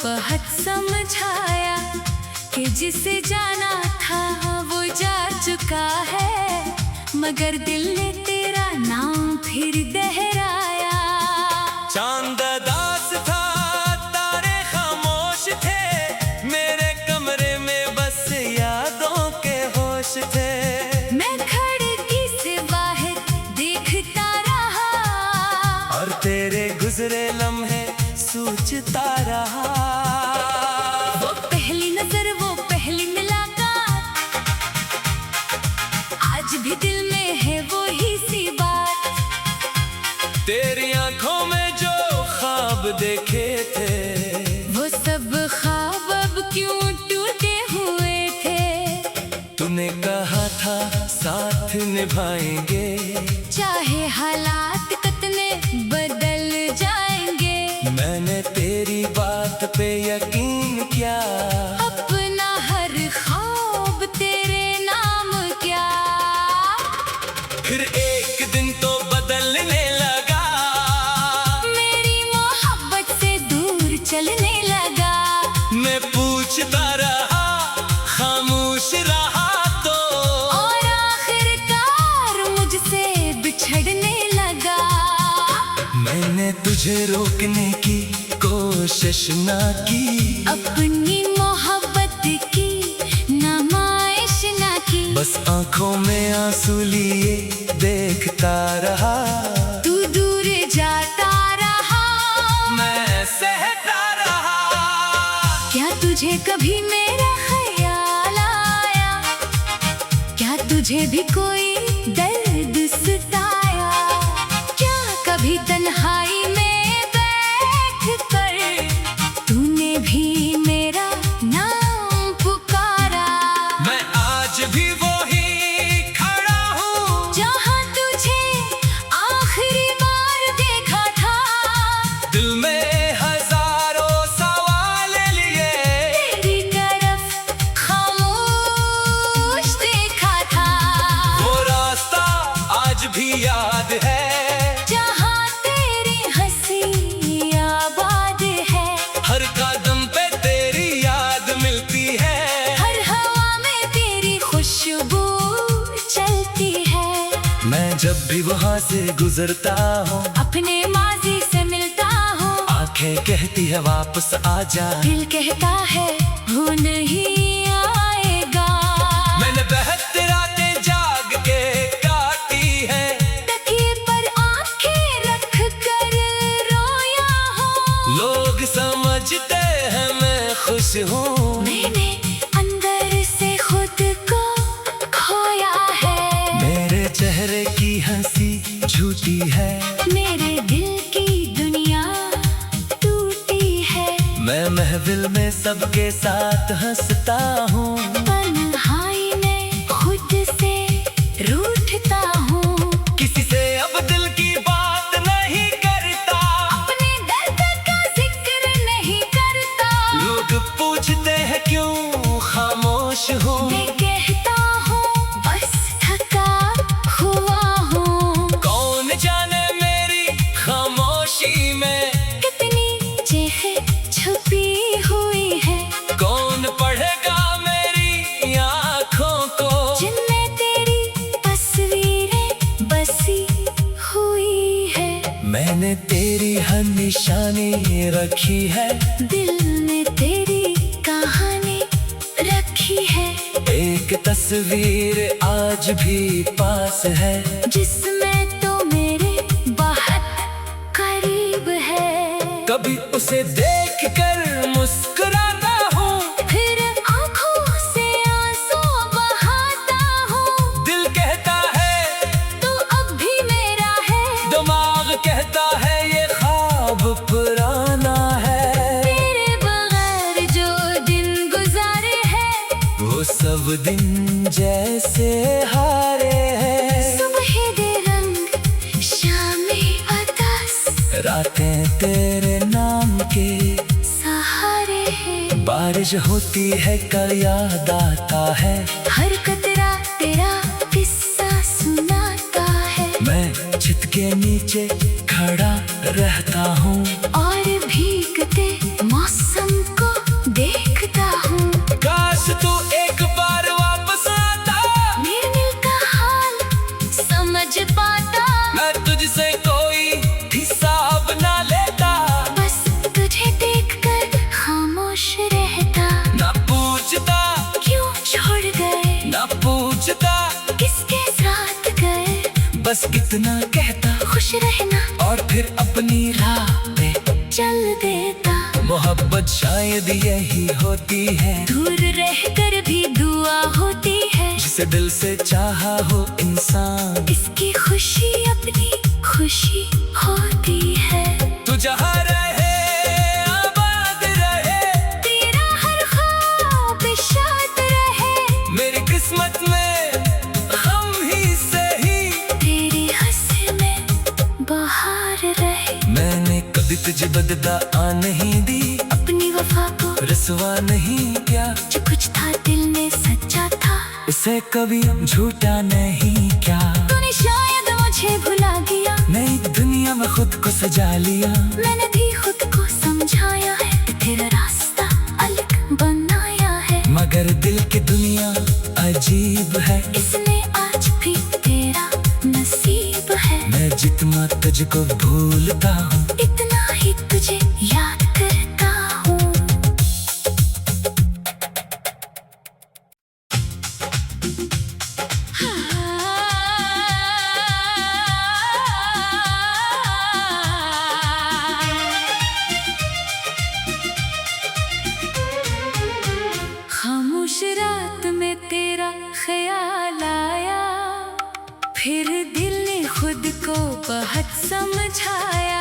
बहुत समझाया कि जिसे जाना था वो जा चुका है, मगर दिल ने तेरा नाम फिर दोहराया। चांद दास था, तारे खामोश थे, मेरे कमरे में बस यादों के होश थे। मैं खिड़की से बाहर देखता रहा और तेरे गुजरे लम्हे सोचता रहा। वो पहली नजर, वो पहली मुलाकात, आज भी दिल में है वो ही सी बात। तेरी आंखों में जो ख्वाब देखे थे, वो सब ख्वाब अब क्यों टूटे हुए थे। तूने कहा था साथ निभाएंगे, चाहे हालात कितने बदल जाएंगे। मैंने तेरी बात पे यकीन किया, अपना हर ख्वाब तेरे नाम क्या। फिर एक दिन तो बदलने लगा, मेरी मोहब्बत से दूर चलने लगा। मैं पूछता रहा, खामोश रहा तो, और आखिरकार मुझसे बिछड़ने लगा। मैंने तुझे रोकने की कोशिश ना की, अपनी मोहब्बत की नुमाइश ना की। बस आंखों में आंसू लिए देखता रहा। तू दूर जाता रहा, मैं सहता रहा। क्या तुझे कभी मेरा ख्याल आया? क्या तुझे भी कोई दर्द सताया? क्या कभी तन्हाई में बैठ कर तूने भी मेरा नाम पुकारा? मैं आज भी वही खड़ा हूँ, जहाँ तुझे आखिरी बार देखा था। दिल में हजारों सवाल लिए, तेरी तरफ खामोश देखा था। वो रास्ता आज भी याद है, जहाँ तेरी हंसी आबाद है। हर कदम पे तेरी याद मिलती है। हर हवा में तेरी खुशबू चलती है। मैं जब भी वहाँ से गुजरता हूँ, अपने माजी से मिलता हूँ। आंखें कहती है वापस आ जा, दिल कहता है वो नहीं आएगा। मैंने बहत रातें जाग के काटी है, तकिए पर आंखें रख कर रोया हूँ। लोग समझते हैं मैं खुश हूँ। मैंने अंदर से खुद को खोया है। मेरे चेहरे की हंसी झूठी है, मेरे दिल की दुनिया टूटी है। मैं महफिल में सबके साथ हंसता हूँ। तन्हाई में खुद से रूठता हूँ। किसी से अब दिल की बात नहीं करता, अपने दर्द का जिक्र नहीं करता। लोग पूछते हैं क्यों खामोश हूँ। मैं कहता हूँ बस थका हुआ हूँ। कौन जाने मेरी खामोशी में कितनी चीखें छुपी हुई है। कौन पढ़ेगा मेरी आँखों को, जिनमें तेरी तस्वीरें बसी हुई है। मैंने तेरी हर निशानी रखी है, दिल में तेरी कहानी रखी है। एक तस्वीर आज भी पास है, जिसमें तो मेरे बहुत करीब है। कभी उसे देख कर मुस्कुराता हूँ, फिर आंखों से आंसू बहाता हूँ। दिल कहता है तू अब भी मेरा है, दिमाग कहता है ये ख्वाब पुराना है। तेरे बगैर जो दिन गुजारे हैं, वो सब दिन जैसे हारे हैं। सुबह दे रंग शामें अतास, रातें तेरे नाम के सहारे हैं। बारिश होती है कल याद आता है, हर कतरा तेरा किस्सा सुनाता है। मैं छत के नीचे खड़ा रहता हूँ, और भीगते मौसम मैं तुझसे कोई हिसाब ना लेता, बस तुझे देखकर खामोश रहता। ना पूछता क्यों छोड़ गए, ना पूछता किसके साथ गए, बस इतना कहता खुश रहना और फिर अपनी राह पे चल देता। मोहब्बत शायद यही होती है, दूर रहकर भी दुआ होती है। जिसे दिल से चाहा हो इंसान, इसकी खुशी अपनी खुशी होती है। तू जहाँ रहे आबाद रहे, तेरा हर ख्वाब शाद रहे, मेरी किस्मत में हम ही सही, तेरी हंसी में बहार रहे। मैंने कभी तुझे बदला नहीं दी, अपनी वफा को रसवा नहीं किया, जो कुछ था दिल में सच्चा था, उसे कभी झूठा नहीं क्या। तूने शायद मुझे भुला गया, नई दुनिया में खुद को सजा लिया, मैंने भी खुद को समझाया है, तेरा रास्ता अलग बनाया है। मगर दिल की दुनिया अजीब है, इसमें आज भी तेरा नसीब है। मैं जितना तुझको भूलता हूँ, इतना ही तुझे याद करता हूँ। खामोश रात में तेरा ख्याल आया, फिर दिल ने खुद को बहुत समझाया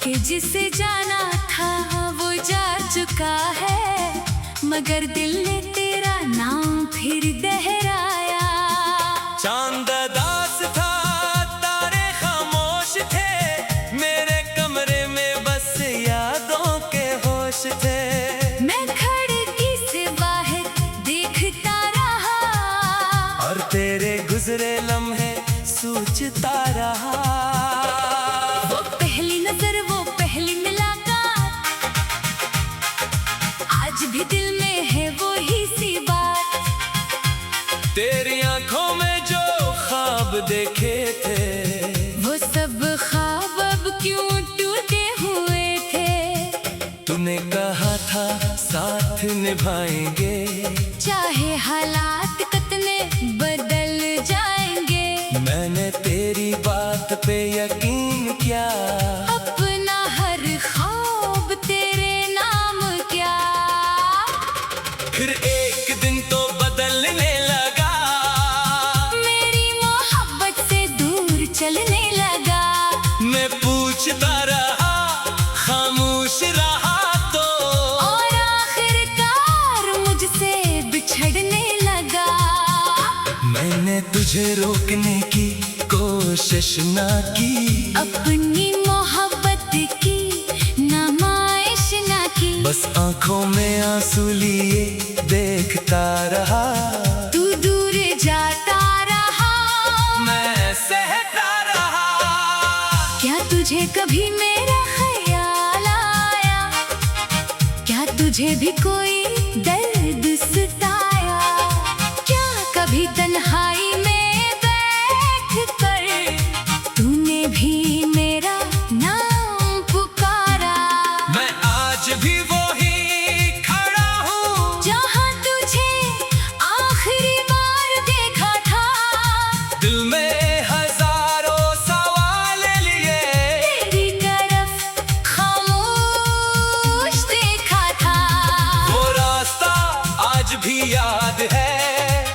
कि जिसे जाना था वो जा चुका है, मगर दिल ने तेरा नाम फिर दोहराया। चांद दास था तारे खामोश थे, मेरे कमरे में बस यादों के होश थे। मैं खिड़की से बाहर देखता रहा, और तेरे गुजरे लम्हे सोचता रहा। वो पहली नजर वो पहली मुलाकात, आज भी दिल में है वो ही सी बात। तेरी आंखों में जो ख्वाब देखे थे, वो सब ख्वाब अब क्यों टूटे हुए थे। तूने कहा था साथ निभाएंगे, चाहे हालात कितने बदल जाएंगे, मैंने तेरी बात पे यकीन किया। अपना हर ख्वाब तेरे नाम क्या। फिर एक दिन तो बदलने लगा, मेरी मोहब्बत से दूर चलने लगा। मैं पूछता रहा खामोश रहा तो, और आखिरकार मुझसे बिछड़ने लगा। मैंने तुझे रोकने की कोशिश ना की, अपनी मोहब्बत की नुमाइश ना की। बस आंखों में आंसू लिए देखता रहा। तू दूर जाता रहा, मैं सहता रहा। क्या तुझे कभी मेरा ख्याल आया, क्या तुझे भी कोई दर्द सताया। क्या कभी तन्हाई में बैठ कर तूने भी मेरा नाम पुकारा। मैं आज भी वही खड़ा हूँ, जहाँ तुझे आखिरी बार देखा था। दिल में हजारों सवाल लिए, तेरी तरफ खामोश देखा था। वो रास्ता आज भी याद है,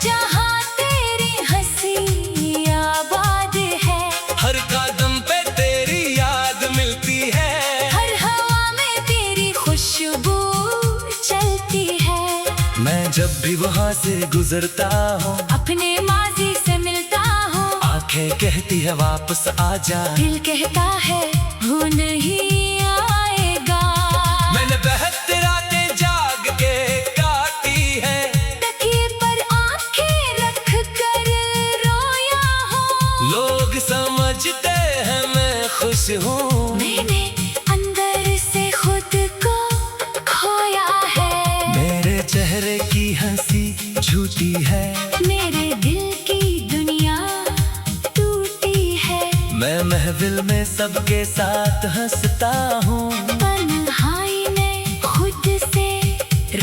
जहाँ तेरी हंसी आबाद है। हर कदम पे तेरी याद मिलती है। हर हवा में तेरी खुशबू चलती है। मैं जब भी वहाँ से गुजरता हूँ, अपने माजी से मिलता हूँ। आंखें कहती है वापस आ जा, दिल कहता है वो नहीं आएगा। मैंने बहत रातें जाग के काटी है, तकिए पर आंखें रख कर रोया हूँ। लोग समझते हैं मैं खुश हूँ। मैंने अंदर से खुद को खोया है। मेरे चेहरे की हंसी झूठी है, मेरे दिल की दुनिया टूटी है। मैं मैं महफिल में सबके साथ हंसता हूँ, तन्हाई में खुद से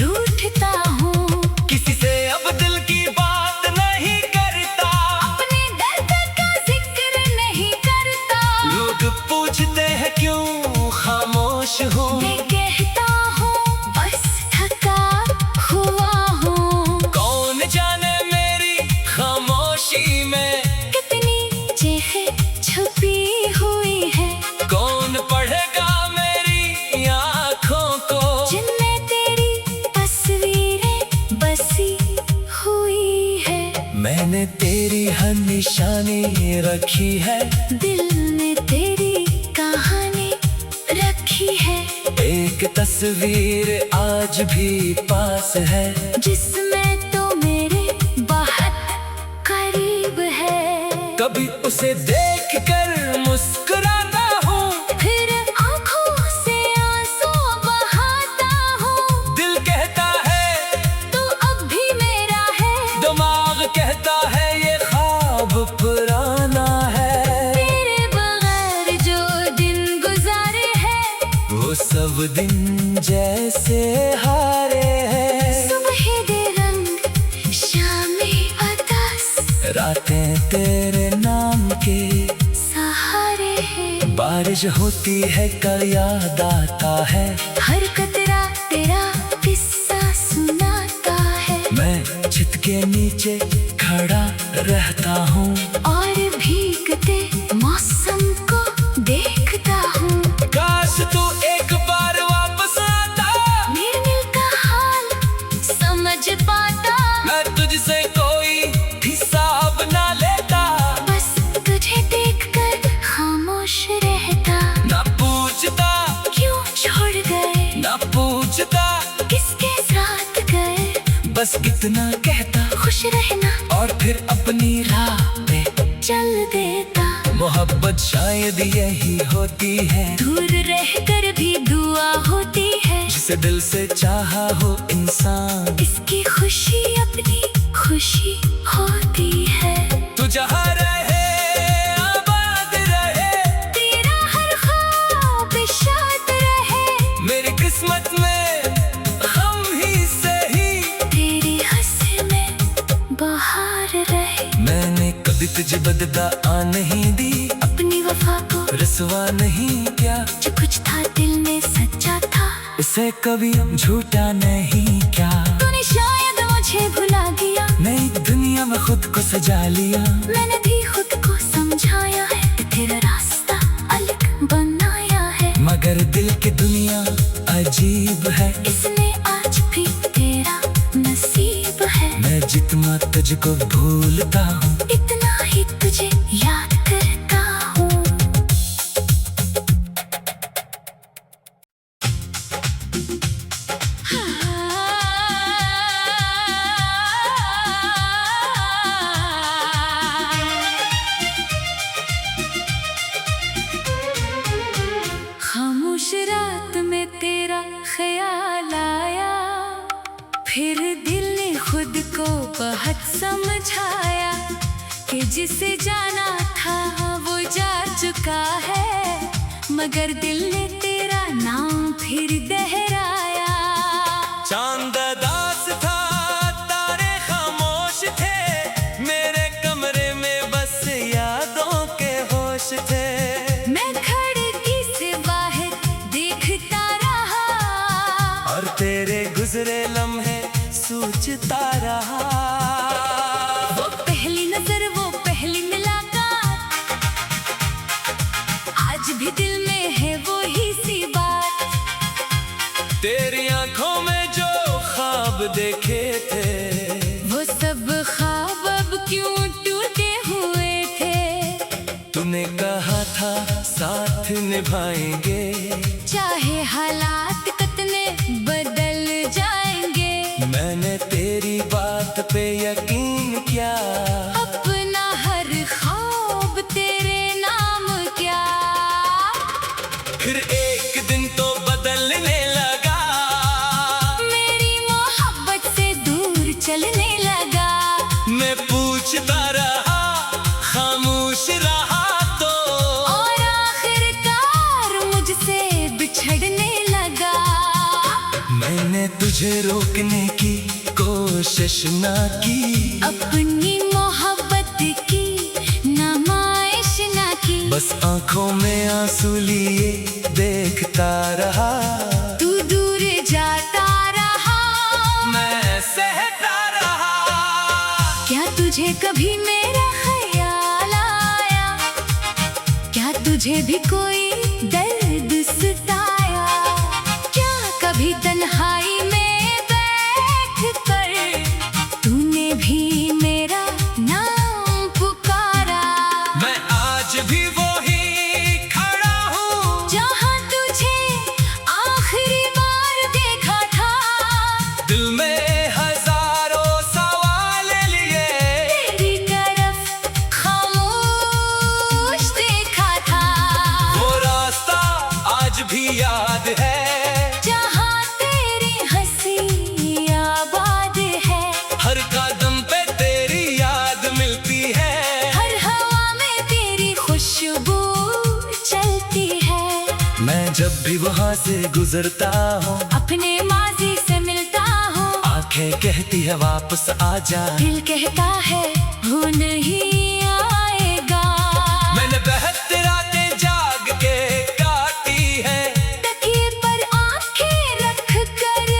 रूठता हूँ। किसी से अब दिल की बात नहीं करता, अपने दर्द का जिक्र नहीं करता। लोग पूछते हैं क्यों खामोश हूँ, मैं कहता हूँ बस थका हुआ हूँ। कौन जाने मेरी खामोशी में कितनी चेखें छुपी हुई है, कौन पढ़ेगा मेरी आँखों को, जिनमें तेरी तस्वीरें बसी हुई है। मैंने तेरी हर निशानी रखी है, दिल में तेरी कहानी रखी है, एक तस्वीर आज भी पास है, जिसमें तो मेरे बहुत करीब है। कभी उसे देख कर मुस्कुराता हूँ, फिर आँखों से आंसू बहाता हूँ। दिल कहता है तू अब भी मेरा है, दिमाग कहता है ये ख्वाब पुराना है। तेरे बगैर जो दिन गुजारे हैं, वो सब दिन जैसे हारे हैं, सुबह दे रंग शामें अतास, रातें तेरे नाम के सहारे हैं। बारिश होती है कल याद आता है, हर कतरा तेरा किस्सा सुनाता है, मैं छत के नीचे खड़ा रहता हूँ, और भीगते मौसम को देखता हूँ। काश तू एक बार वापस आता, मेरे दिल का हाल समझ पाता, मैं तुझसे कोई हिसाब ना लेता, बस तुझे देखकर खामोश रहता। ना पूछता क्यों छोड़ गए, ना पूछता, किसके साथ गए, बस इतना कहता खुश रहना और फिर अपनी राह पे चल देता। मोहब्बत शायद यही होती है, दूर रहकर भी दुआ होती है, जिसे दिल से चाहा हो इंसान, इसकी खुशी अपनी खुशी होती है। तू जहाँ रहे आबाद रहे, तेरा हर ख्वाब शाद रहे, मेरी किस्मत में हम ही सही, तेरी हंसी में बहार रहे। मैंने कभी तुझे बदला नहीं दी, अपनी वफा को रसवा नहीं किया, जो कुछ था दिल में सच्चा था, उसे कभी झूठा नहीं क्या। तूने शायद मुझे भुला दिया, नई दुनिया में खुद को सजा लिया, मैंने भी खुद को समझाया है, तेरा रास्ता अलग बनाया है, मगर दिल की दुनिया अजीब है, इसने आज भी तेरा नसीब है। मैं जितना तुझको भूलता हूँ, इतना ही तुझे याद करता हूँ। खामोश रात में तेरा ख्याल आया, फिर दिल ने खुद को बहुत समझाया, कि जिसे जाना था वो जा चुका है, मगर दिल ने तेरा नाम फिर दोहराया। चांद दास था तारे खामोश थे, मेरे कमरे में बस यादों के होश थे, मैं खिड़की से बाहर देखता रहा, और तेरे गुजरे लम्हे सोचता रहा। वो पहली नजर वो पहली मुलाकात, आज भी दिल में है वो ही सी बात। तेरी आंखों में जो ख्वाब देखे थे, वो सब ख्वाब अब क्यों टूटे हुए थे, तूने कहा था साथ निभाएंगे, चाहे हालात कितने बदल जाएंगे, मैंने तेरी बात पे यकीन किया, अपना हर ख्वाब तेरे नाम क्या। फिर एक दिन तो बदलने लगा, मेरी मोहब्बत से दूर चलने लगा, मैं पूछता रहा खामोश रहा तो तुझे रोकने की कोशिश ना की, अपनी मोहब्बत की नुमाइश ना की। बस आंखों में आंसू लिए देखता रहा, तू दूर जाता रहा, मैं सहता रहा। क्या तुझे कभी मेरा ख्याल आया? क्या तुझे भी कोई दर्द सताया? क्या कभी तन्हाई में बैठ कर तूने भी मेरा नाम पुकारा? मैं आज भी वही खड़ा हूँ जहाँ तुझे आखिरी बार देखा था, दिल में हजारों सवाल लिए, तेरी तरफ खामोश देखा था। वो रास्ता आज भी याद है, जहाँ तेरी हंसी आबाद है, हर कदम पे तेरी याद मिलती है, हर हवा में तेरी खुशबू चलती है। मैं जब भी वहाँ से गुजरता हूँ, अपने माजी से मिलता हूँ, आंखें कहती है वापस आ जा, दिल कहता है वो नहीं आएगा। मैंने बेहद रातें जाग के काटी है, तकिए पर आंखें रख कर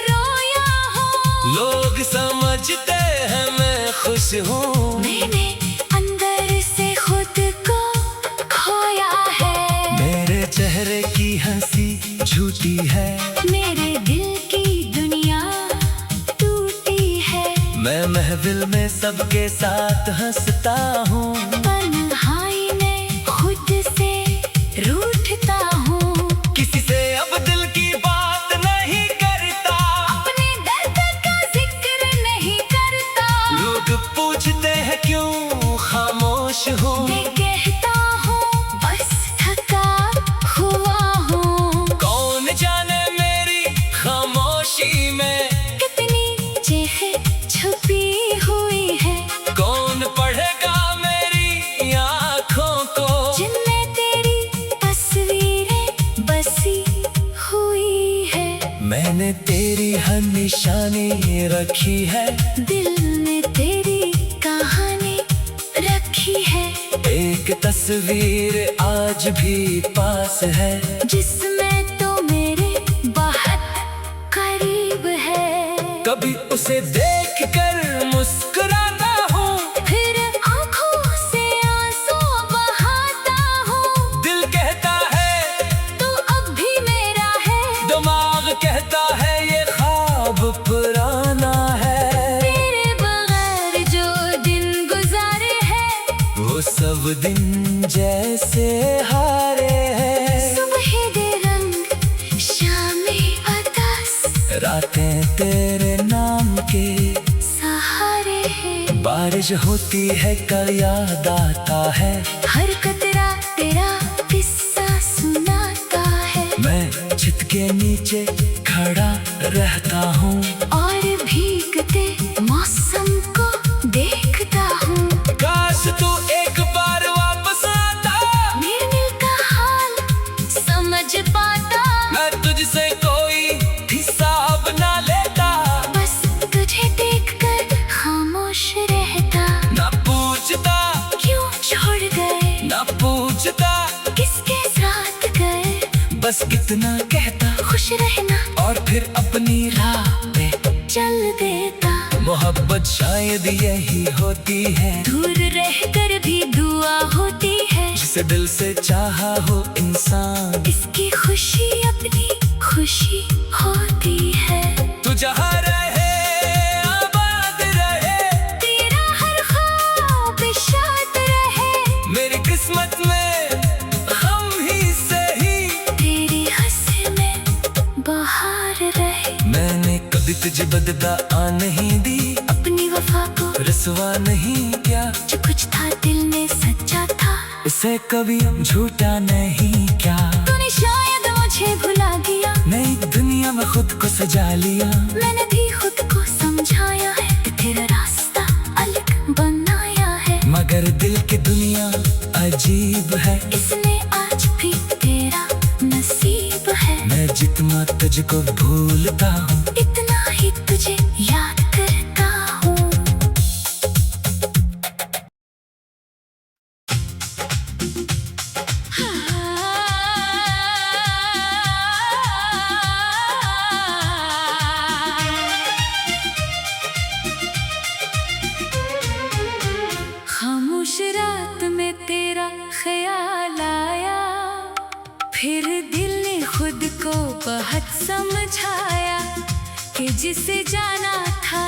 रोया हूँ, लोग समझते हैं मैं खुश हूँ, मैंने अंदर से खुद को खोया है। मेरे चेहरे की हंसी झूठी है, मेरे दिल की दुनिया टूटी है, मैं महफिल में सबके साथ हंसता हूँ, तन्हाई में खुद से रूठता हूँ, किसी से अब दिल की बात नहीं करता, अपने दर्द का जिक्र नहीं करता। लोग पूछते हैं क्यों खामोश हूँ, मैं कहता हूँ बस थका हुआ हूँ। कौन जाने मेरी खामोशी में कितनी चेहरे छुपी हुई है, कौन पढ़ेगा मेरी आँखों को, जिनमें तेरी तस्वीरें बसी हुई है। मैंने तेरी हर निशानी रखी है, दिल में तेरी कहानी रखी है, एक तस्वीर आज भी पास है, जिसमें तो मेरे बहुत करीब है। कभी उसे देख कर मुस्कुराता हूँ, फिर आंखों से आंसू बहाता हूँ, दिल कहता है तू अब भी मेरा है, दिमाग कहता है ये ख्वाब पुराना है, तेरे बगैर जो दिन गुजारे हैं, वो सब दिन जैसे हारे हैं, सुबह दे रंग शामें अतास, रातें तेरे नाम के सहारे हैं। बारिश होती है कल याद आता है, हर कतरा तेरा किस्सा सुनाता है, मैं छत के नीचे खड़ा रहता हूँ, और भीगते मौसम को देखता हूँ। काश तू एक बार वापस आता, मेरे दिल का हाल समझ पाता, मैं तुझसे कोई हिसाब ना लेता, बस तुझे देखकर खामोश रहता। ना पूछता क्यों छोड़ गए, ना पूछता, किसके साथ गए, बस इतना कहता खुश रहना और फिर अपनी राह पे चल देता। मोहब्बत शायद यही होती है, दूर रहकर भी दुआ होती है, जिसे दिल से चाहा हो इंसान, इसकी खुशी अपनी खुशी होती है। तू जहाँ रहे आबाद रहे, तेरा हर ख्वाब शाद रहे, मेरी किस्मत में हम ही सही, तेरी हंसी में बहार रहे। मैंने कभी तुझे बदला नहीं दी, अपनी वफा को रसवा नहीं किया, जो कुछ था दिल में सच्चा था, उसे कभी झूठा नहीं क्या, तूने शायद मुझे भुला गया, नई दुनिया में खुद को सजा लिया, मैंने भी खुद को समझाया है, तेरा रास्ता अलग बनाया है, मगर दिल की दुनिया अजीब है, इसलिए आज भी तेरा नसीब है। मैं जितना तुझको भूलता हूँ, इतना फिर दिल ने खुद को बहुत समझाया कि जिसे जाना था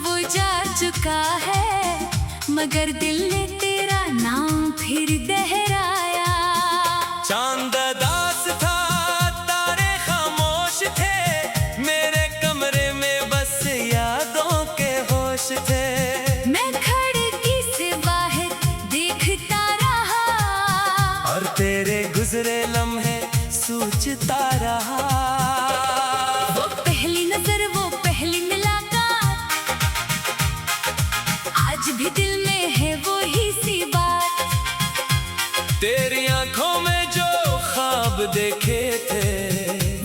वो जा चुका है, मगर दिल ने तेरा नाम फिर दोहराया। चांद दास था, तारे खामोश थे, मेरे कमरे में बस यादों के होश थे। मैं खिड़की से बाहर देखता रहा और तेरे गुजरे लम्हे सोचता रहा। वो पहली नजर, वो पहली मुलाकात, आज भी दिल में है वो ही सी बात। तेरी आंखों में जो ख्वाब देखे थे,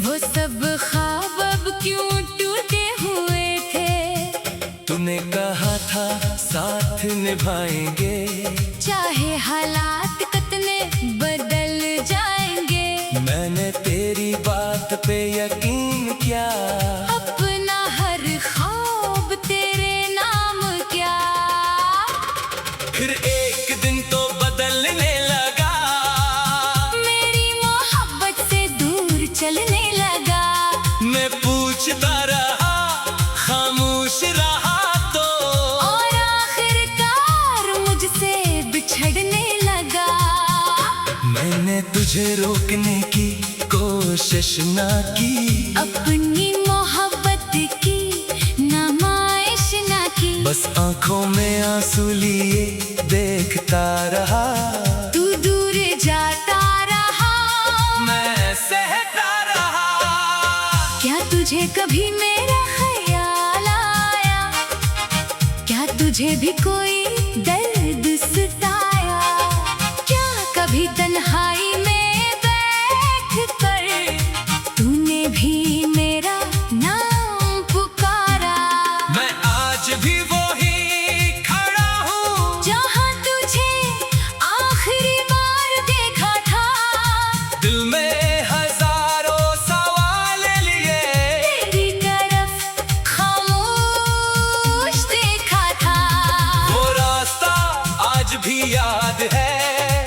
वो सब ख्वाब अब क्यों टूटे हुए थे। तूने कहा था साथ निभाएंगे, चाहे हालात कितने बदल जाएंगे। मैंने तेरी बात पे यकीन किया, अपना हर ख्वाब तेरे नाम क्या। फिर एक दिन तो बदलने लगा, मेरी मोहब्बत से दूर चलने लगा। मैं पूछता रहा, खामोश रहा तो, और आखिरकार मुझसे बिछड़ने लगा। मैंने तुझे रोकने की कोशिश ना की, अपनी मोहब्बत की नुमाइश ना की। बस आंखों में आंसू लिए देखता रहा। तू दूर जाता रहा, मैं सहता रहा। क्या तुझे कभी मेरा ख्याल आया? क्या तुझे भी कोई दर्द सताया? क्या कभी तन्हाई में बैठ कर तूने भी मेरा नाम पुकारा? मैं आज भी वही खड़ा हूँ, जहाँ तुझे आखिरी बार देखा था। दिल में हजारों सवाल लिए, तेरी तरफ खामोश देखा था। वो रास्ता आज भी याद है,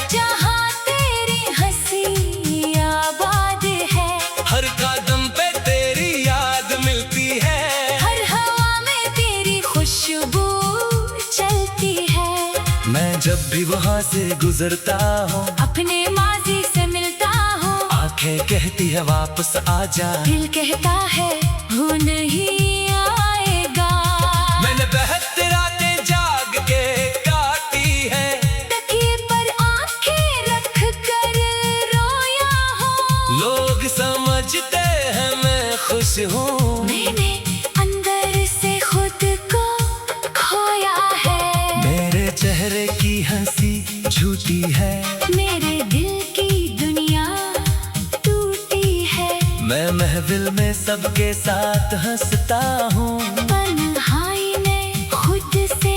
जहाँ तेरी हंसी आबाद है। हर कदम पे तेरी याद मिलती है। हर हवा में तेरी खुशबू चलती है। मैं जब भी वहाँ से गुजरता हूँ, अपने माजी से मिलता हूँ। आंखें कहती है वापस आ जा, दिल कहता है वो नहीं आएगा। मैंने बेहद रातें जाग के काटी है, तकिए पर आंखें रख कर रोया हूँ। लोग समझते हैं मैं खुश हूँ। मैंने अंदर से खुद को खोया है। मेरे चेहरे की हंसी झूठी है, मेरे दिल की दुनिया टूटी है। मैं महफिल में सबके साथ हंसता हूँ। तन्हाई में खुद से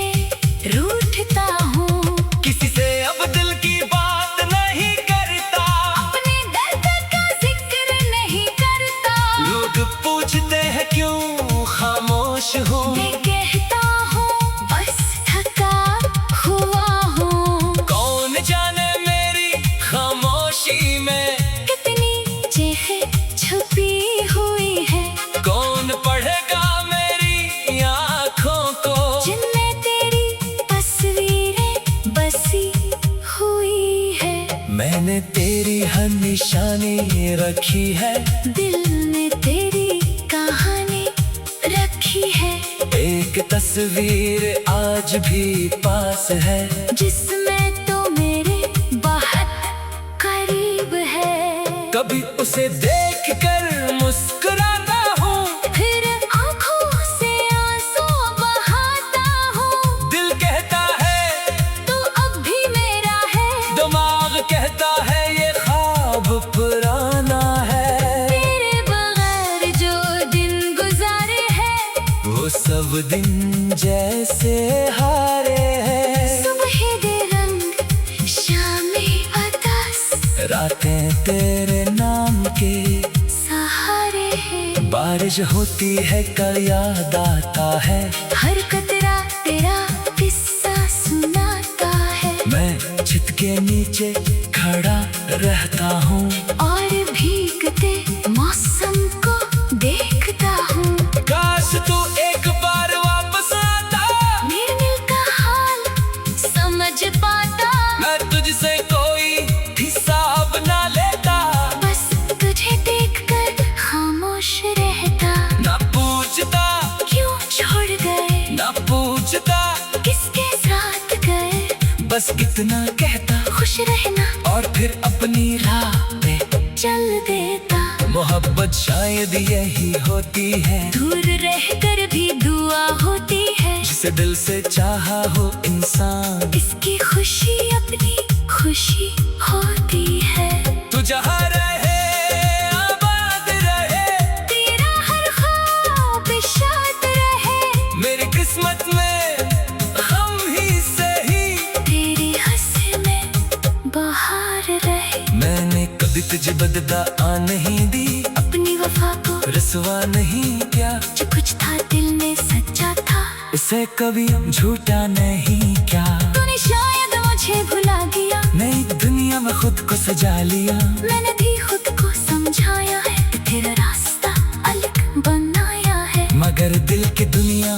रूठता हूँ। किसी से अब दिल की बात नहीं करता, अपने दर्द का जिक्र नहीं करता। लोग पूछते हैं क्यों खामोश हूँ। मैं कहता हूँ बस थका हुआ हूँ। कौन जाने मेरी खामोशी में कितनी चेहरे छुपी हुई है। कौन पढ़ेगा मेरी आँखों को, जिनमें तेरी तस्वीरें बसी हुई है। मैंने तेरी हर निशानी रखी है, दिल में तेरी कहानी रखी है। एक तस्वीर आज भी पास है, जिसमें तो मेरे बहुत करीब है। कभी उसे देख कर मुस्कुराता हूँ, फिर आंखों से आंसू बहाता हूँ। दिल कहता है तू अब भी मेरा है। दिमाग कहता है ये ख्वाब पुराना है। तेरे बगैर जो दिन गुजारे हैं, वो सब दिन जैसे हारे हैं। सुबह दे रंग शामें अतास, रातें तेरे नाम के सहारे हैं। बारिश होती है कल याद आता है, हर कतरा तेरा किस्सा सुनाता है। मैं छत के नीचे खड़ा रहता हूँ। और भी मोहब्बत शायद यही होती है, दूर रहकर भी दुआ होती है। जिसे दिल से चाहा हो इंसान, इसकी खुशी अपनी खुशी होती है। तू जहाँ रहे आबाद रहे, तेरा हर ख्वाब शाद रहे। मेरी किस्मत में हम ही सही, तेरी हंसी में बहार रहे। मैंने कभी तुझे बदला आ नहीं दी, अपनी वफा को रसवा नहीं किया। जो कुछ था दिल में सच्चा था, उसे कभी झूठा नहीं क्या। तूने शायद मुझे भुला दिया, नई दुनिया में खुद को सजा लिया। मैंने भी खुद को समझाया है कि तेरा रास्ता अलग बनाया है। मगर दिल की दुनिया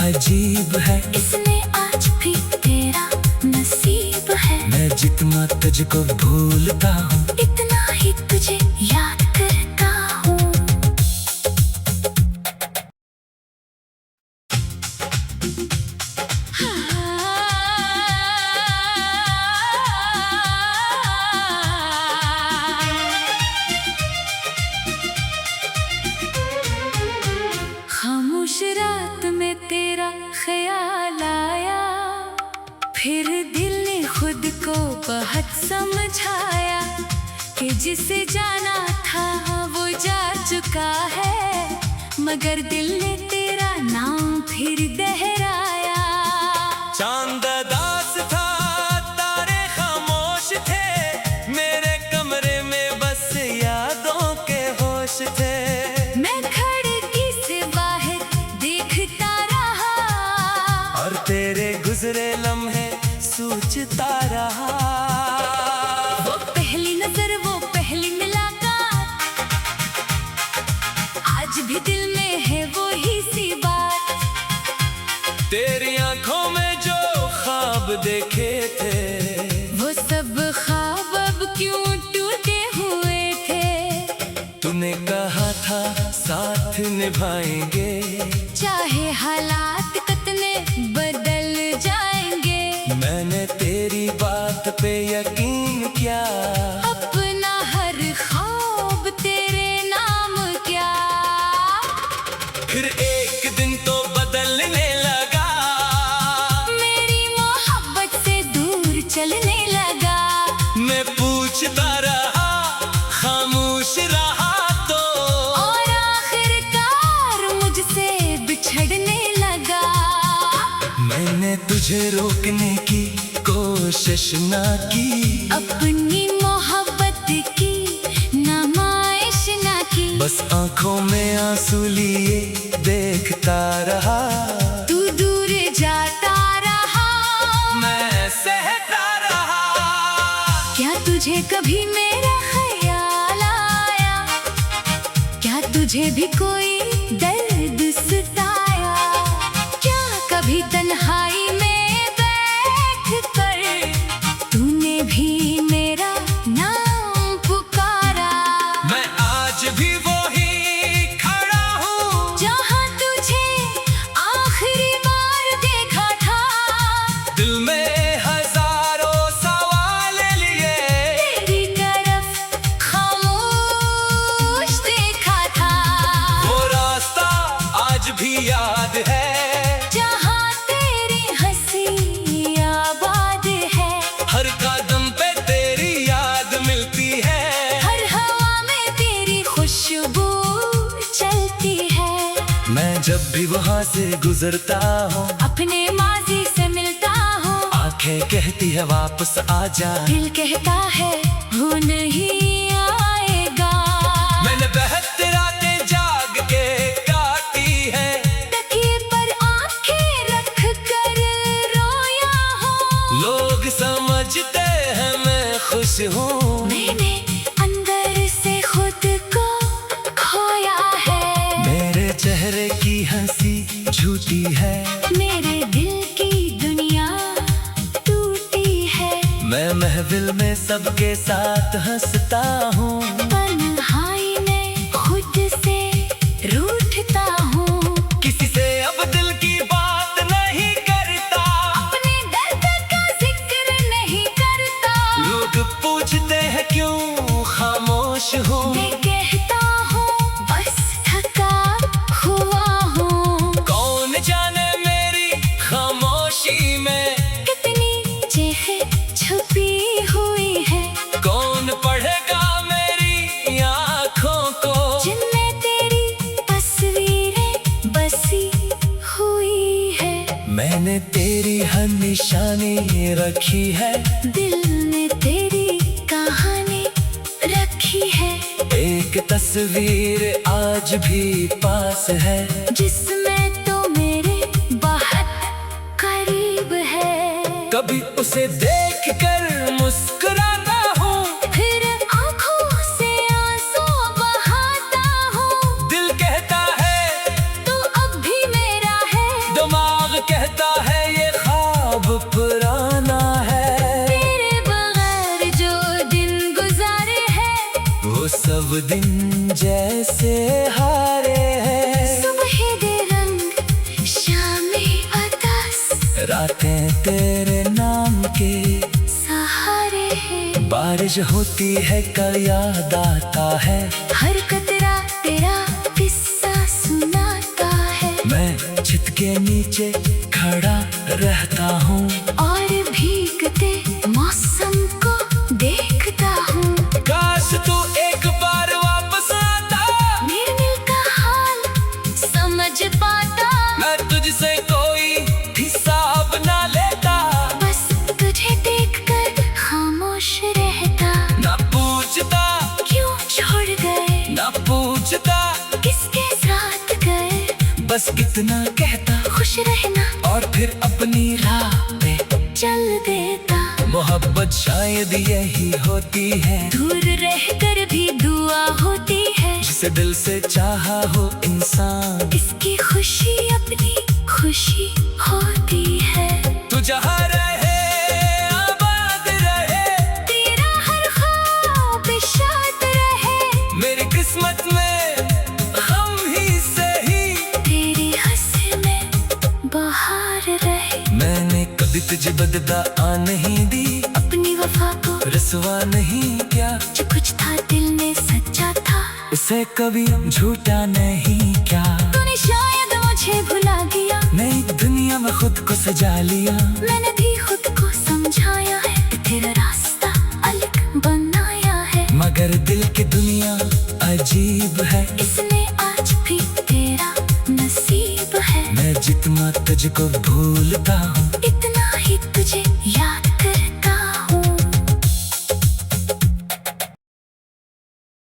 अजीब है, इसमें आज भी तेरा नसीब है। मैं जितना तुझको भूलता हूँ, इतना ही तुझे याद करता हूँ। खामोश रात में तेरा ख्याल आया, फिर दिल ने खुद को बहुत समझाया कि जिसे जाना था वो जा चुका है, मगर दिल ने तेरा नाम फिर दोहराया। चांद दास था, तारे खामोश थे, मेरे कमरे में बस यादों के होश थे। मैं खिड़की से बाहर देखता रहा, और तेरे गुजरे लम्हे सोचता रहा। वो पहली नजर वो पहली मुलाकात, आज भी दिल में है वो ही सी बात। तेरी आंखों में जो ख्वाब देखे थे, वो सब ख्वाब अब क्यों टूटे हुए थे। तूने कहा था साथ निभाएंगे, चाहे हालात कितने बदल जाएंगे। मैंने तेरी बात पे यकीन किया। अपना हर ख्वाब तेरे नाम क्या। फिर एक दिन तो बदलने लगा, मेरी मोहब्बत से दूर चलने लगा। मैं पूछता रहा, खामोश रहा तो, और आखिरकार मुझसे बिछड़ने लगा। मैंने तुझे रोकने की कोशिश ना की, अपनी मोहब्बत की नुमाइश ना की। बस आंखों में आंसू लिए देखता रहा। तू दूर जाता रहा, मैं सहता रहा। क्या तुझे कभी मेरा ख्याल आया? क्या तुझे भी कोई दर्द सताया? क्या कभी तन्हाई में बैठ कर तूने भी मेरा नाम पुकारा? मैं आज भी वही खड़ा हूँ, जहाँ तुझे आखिरी बार देखा था। दिल में हजारों सवाल लिए, तेरी तरफ खामोश देखा था। वो रास्ता आज भी याद है, जहाँ तेरी हंसी आबाद है। हर कदम पे तेरी याद मिलती है। हर हवा में तेरी खुशबू चलती है। मैं जब भी वहाँ से गुजरता हूँ, अपने माजी से मिलता हूँ। आंखें कहती है वापस आ जा, दिल कहता है वो नहीं आएगा। मैंने बेहद रातें जाग के काटी है, तकिए पर आंखें रख कर रोया हूँ। लोग समझते हैं मैं खुश हूँ। मैंने अंदर से खुद को खोया है। मेरे चेहरे की हंसी झूठी है, मेरे दिल की दुनिया टूटी है। मैं महफिल में सबके साथ हंसता हूँ, तन्हाई में खुद से रूठता हूँ। किसी से अब दिल की बात नहीं करता, अपने दर्द का जिक्र नहीं करता। लोग पूछते हैं क्यों खामोश हूँ। मैं कहता हूँ तेरी हर निशानी रखी है, दिल ने तेरी कहानी रखी है। एक तस्वीर आज भी पास है, जिसमें तो मेरे बहुत करीब है। कभी उसे देख कर मुस्कुराता हूँ, फिर आँखों से आंसू बहाता हूँ। दिल कहता है तू अब भी मेरा है, दिमाग कहता है ये ख्वाब पुराना है। तेरे बगैर जो दिन गुजारे हैं, वो सब दिन जैसे हारे हैं। सुबह दे रंग शामें अतास, रातें तेरे नाम के सहारे हैं। बारिश होती है कल याद आता है, हर कतरा तेरा किस्सा सुनाता है। मैं छत के नीचे खड़ा रहता हूँ, और भीगते मौसम को देखता हूँ। काश तू एक बार वापस आता, मेरे दिल का हाल समझ पाता। मैं तुझसे कोई हिसाब ना लेता, बस तुझे देखकर खामोश रहता। ना पूछता क्यों छोड़ गए, ना पूछता, किसके साथ गए। बस इतना कहता खुश रहना और फिर अपनी राह पे चल देता। मोहब्बत शायद यही होती है, दूर रहकर भी दुआ होती है। जिसे दिल से चाहा हो इंसान, इसकी खुशी अपनी खुशी होती है। तू जहाँ रहे आबाद रहे, तेरा हर ख्वाब शाद रहे। मेरी किस्मत में हम ही सही, तेरी हंसी में बहार रहे। मैंने कभी तुझे बदला नहीं दी, अपनी वफा को रसवा नहीं किया। जो कुछ था दिल में सच्चा था, उसे कभी झूठा नहीं क्या। तूने शायद मुझे भुला गया, नई दुनिया में खुद को सजा लिया। मैंने भी खुद को समझाया है कि तेरा रास्ता अलग बनाया है। मगर दिल की दुनिया अजीब है, इसने आज भी तेरा नसीब है। मैं जितना तुझको भूलता हूँ, इतना ही तुझे याद